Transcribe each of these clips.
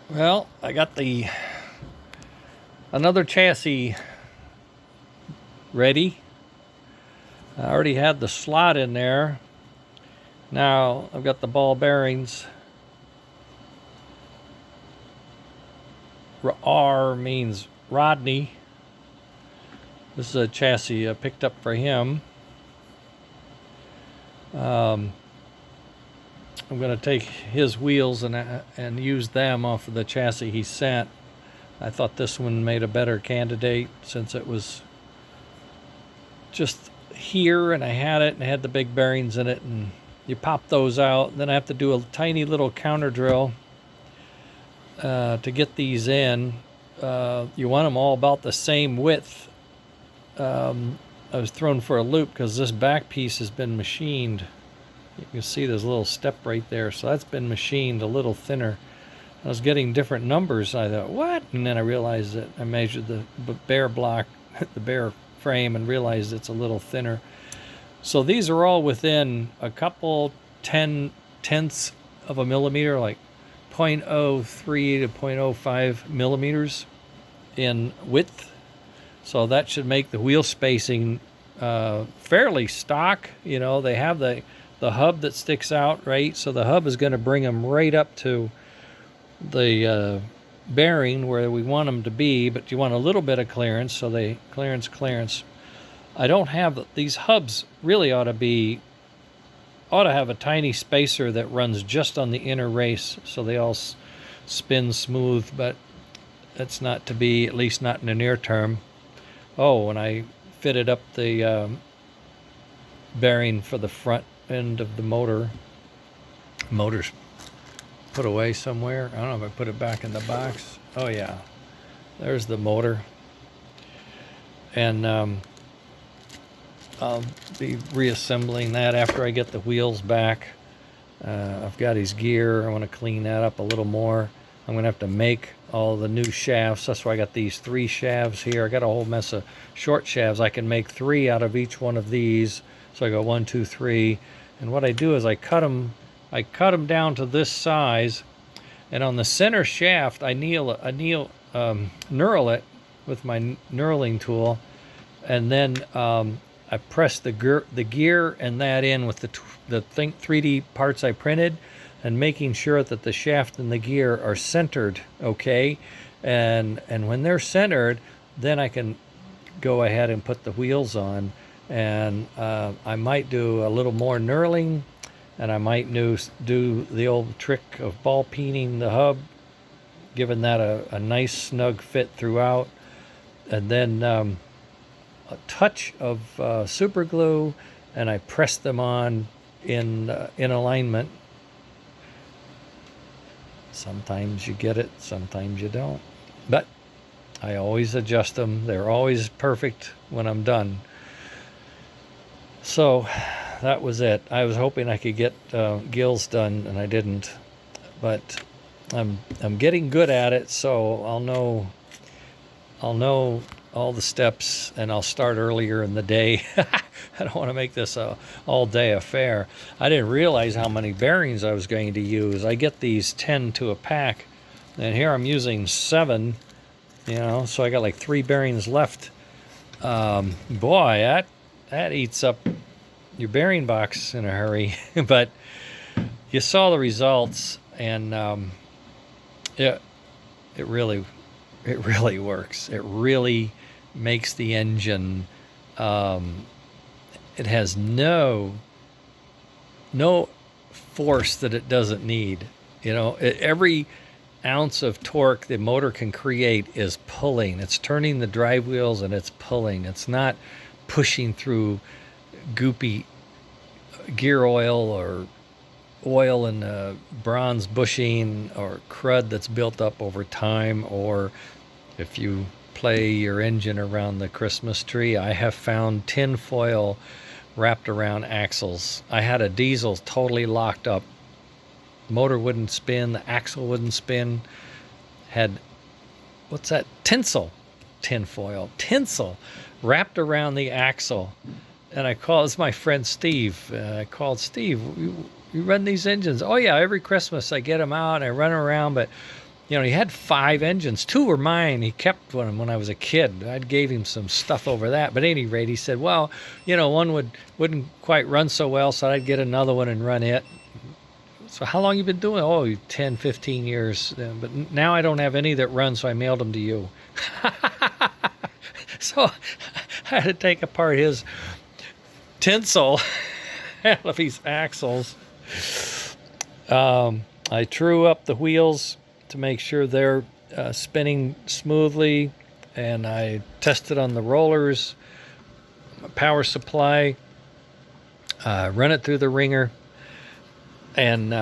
Well, I got the another chassis ready. I already had the slot in there. Now I've got the ball bearings. R means Rodney. This is a chassis I picked up for him. I'm going to take his wheels and use them off of the chassis he sent. I thought this one made a better candidate since it was just here and I had it and it had the big bearings in it, and you pop those out. Then I have to do a tiny little counter drill to get these in. You want them all about the same width. I was thrown for a loop because this back piece has been machined. You can see there's a little step right there, so that's been machined a little thinner. I was getting different numbers. I thought, what? And then I realized that I measured the bare block, the bare frame, and realized it's a little thinner. So these are all within a couple tenths of a millimeter, like 0.03 to 0.05 millimeters in width. So that should make the wheel spacing fairly stock. You know, they have the hub that sticks out, right? So the hub is going to bring them right up to the bearing where we want them to be, but you want a little bit of clearance, so they clearance. I don't have these hubs. Really ought to have a tiny spacer that runs just on the inner race, so they all spin smooth, but that's not to be, at least not in the near term. Oh, when I fitted up the bearing for the front end of the motor's put away somewhere. I don't know if I put it back in the box. Oh yeah, there's the motor. And I'll be reassembling that after I get the wheels back. I've got his gear. I want to clean that up a little more. I'm going to have to make all the new shafts. That's why I got these 3 shafts here. I got a whole mess of short shafts. I can make 3 out of each one of these. So I go 1, 2, 3. And what I do is I cut them down to this size, and on the center shaft I knurl it with my knurling tool, and then I press the gear and that in with the 3D parts I printed, and making sure that the shaft and the gear are centered, okay? And when they're centered, then I can go ahead and put the wheels on, and I might do a little more knurling, and I might do the old trick of ball peening the hub, giving that a nice snug fit throughout, and then a touch of super glue, and I press them on in alignment. Sometimes you get it, sometimes you don't, but I always adjust them. They're always perfect when I'm done. So that was it. I was hoping I could get Gill's done, and I didn't, but I'm getting good at it, so I'll know all the steps, and I'll start earlier in the day. I don't want to make this a all-day affair. I didn't realize how many bearings I was going to use. I get these 10 to a pack, and here I'm using 7, so I got like 3 bearings left. Boy, that eats up your bearing box in a hurry. But you saw the results, and it really works. It really makes the engine. It has no force that it doesn't need. Every ounce of torque the motor can create is pulling. It's turning the drive wheels, and it's pulling. It's not pushing through goopy gear oil or oil in bronze bushing or crud that's built up over time, or if you play your engine around the Christmas tree, I have found tin foil wrapped around axles. I had a diesel totally locked up. Motor wouldn't spin, the axle wouldn't spin. Had, what's that? Tinsel wrapped around the axle. And it's my friend Steve. I called Steve. You run these engines? Oh yeah, every Christmas I get them out and I run around, but he had 5 engines. 2 were mine. He kept one when I was a kid. I gave him some stuff over that. But at any rate, he said, well, one wouldn't quite run so well, so I'd get another one and run it. So how long you been doing? Oh, 10, 15 years. But now I don't have any that run, so I mailed them to you. So I had to take apart his tinsel out of his axles. I true up the wheels to make sure they're spinning smoothly, and I tested on the rollers, power supply, run it through the ringer. And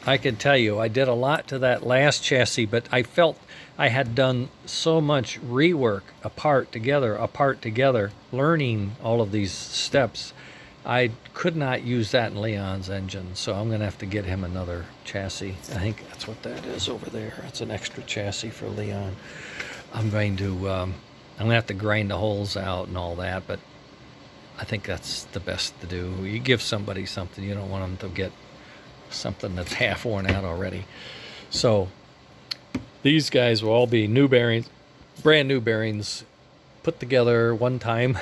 I can tell you, I did a lot to that last chassis, but I felt I had done so much rework apart together, learning all of these steps. I could not use that in Leon's engine, so I'm going to have to get him another chassis. I think that's what that is over there. It's an extra chassis for Leon. I'm going to have to grind the holes out and all that, but I think that's the best to do. You give somebody something, you don't want them to get something that's half worn out already. So these guys will all be new bearings, brand new bearings, put together one time,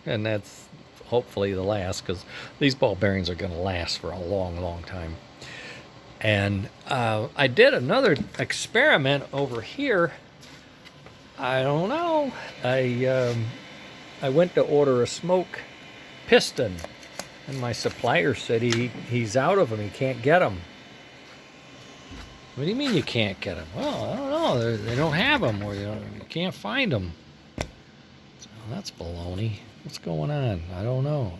and that's hopefully the last, because these ball bearings are going to last for a long, long time. And I did another experiment over here. I don't know. I went to order a smoke piston, and my supplier said he's out of them. He can't get them. What do you mean you can't get them? Well, I don't know. They don't have them, or you can't find them. So that's baloney. What's going on? I don't know.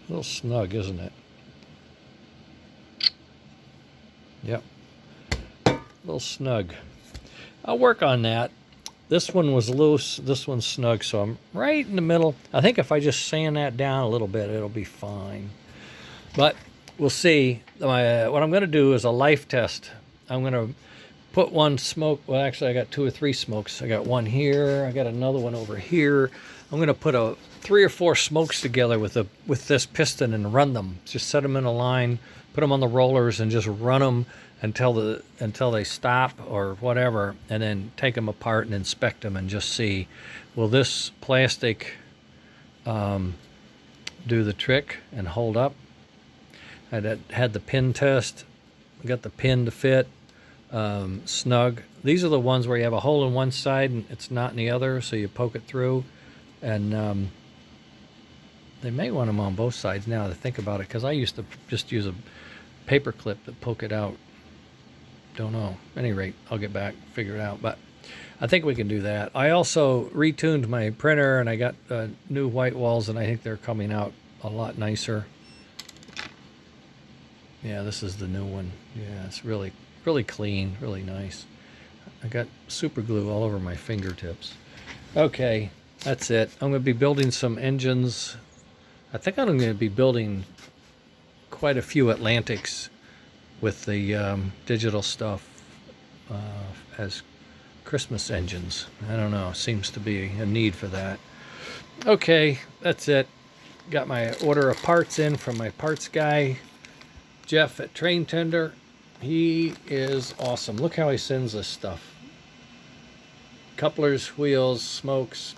A little snug, isn't it? Yep. A little snug. I'll work on that. This one was loose, this one's snug, so I'm right in the middle. I think if I just sand that down a little bit, it'll be fine. But we'll see. What I'm going to do is a life test. I'm going to put one smoke. Well, actually, I got 2 or 3 smokes. I got one here. I got another one over here. I'm going to put 3 or 4 smokes together with this piston and run them. Just set them in a line, put them on the rollers, and just run them until they stop or whatever, and then take them apart and inspect them and just see, will this plastic do the trick and hold up? I had the pin test. I got the pin to fit. Snug. These are the ones where you have a hole in one side and it's not in the other, so you poke it through. And they may want them on both sides now that I think about it, because I used to just use a paper clip to poke it out. Don't know. At any rate, I'll get back, figure it out. But I think we can do that. I also retuned my printer, and I got new white walls, and I think they're coming out a lot nicer. Yeah, this is the new one. Yeah, it's really, really clean, really nice. I got super glue all over my fingertips. Okay, that's it. I'm going to be building some engines. I think I'm going to be building quite a few Atlantics with the digital stuff as Christmas engines. I don't know. Seems to be a need for that. Okay, that's it. Got my order of parts in from my parts guy, Jeff at Train Tender. He is awesome. Look how he sends this stuff. Couplers, wheels, smokes,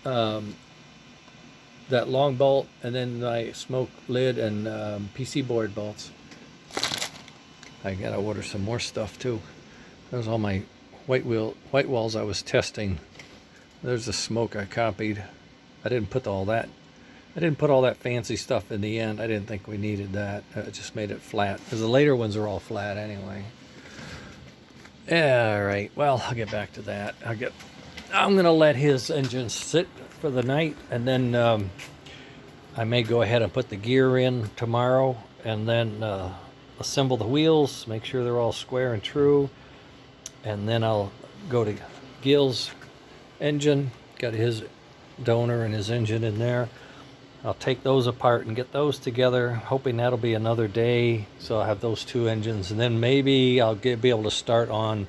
that long bolt, and then my smoke lid and PC board bolts. I gotta order some more stuff too. There's all my white walls I was testing. There's the smoke I copied. I didn't put all that fancy stuff in the end. I didn't think we needed that. It just made it flat, because the later ones are all flat anyway. All right, well, I'll get back to that. I'm gonna let his engine sit for the night, and then I may go ahead and put the gear in tomorrow, and then assemble the wheels, make sure they're all square and true, and then I'll go to Gill's engine. Got his donor and his engine in there. I'll take those apart and get those together, hoping that'll be another day, so I'll have those 2 engines, and then maybe I'll be able to start on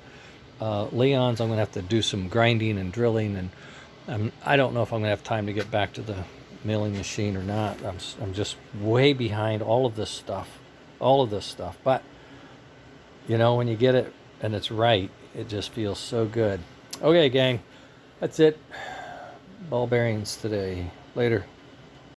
Leon's. I'm going to have to do some grinding and drilling, and I don't know if I'm going to have time to get back to the milling machine or not. I'm just way behind all of this stuff. But, you know, when you get it and it's right, it just feels so good. Okay, gang, that's it. Ball bearings today. Later.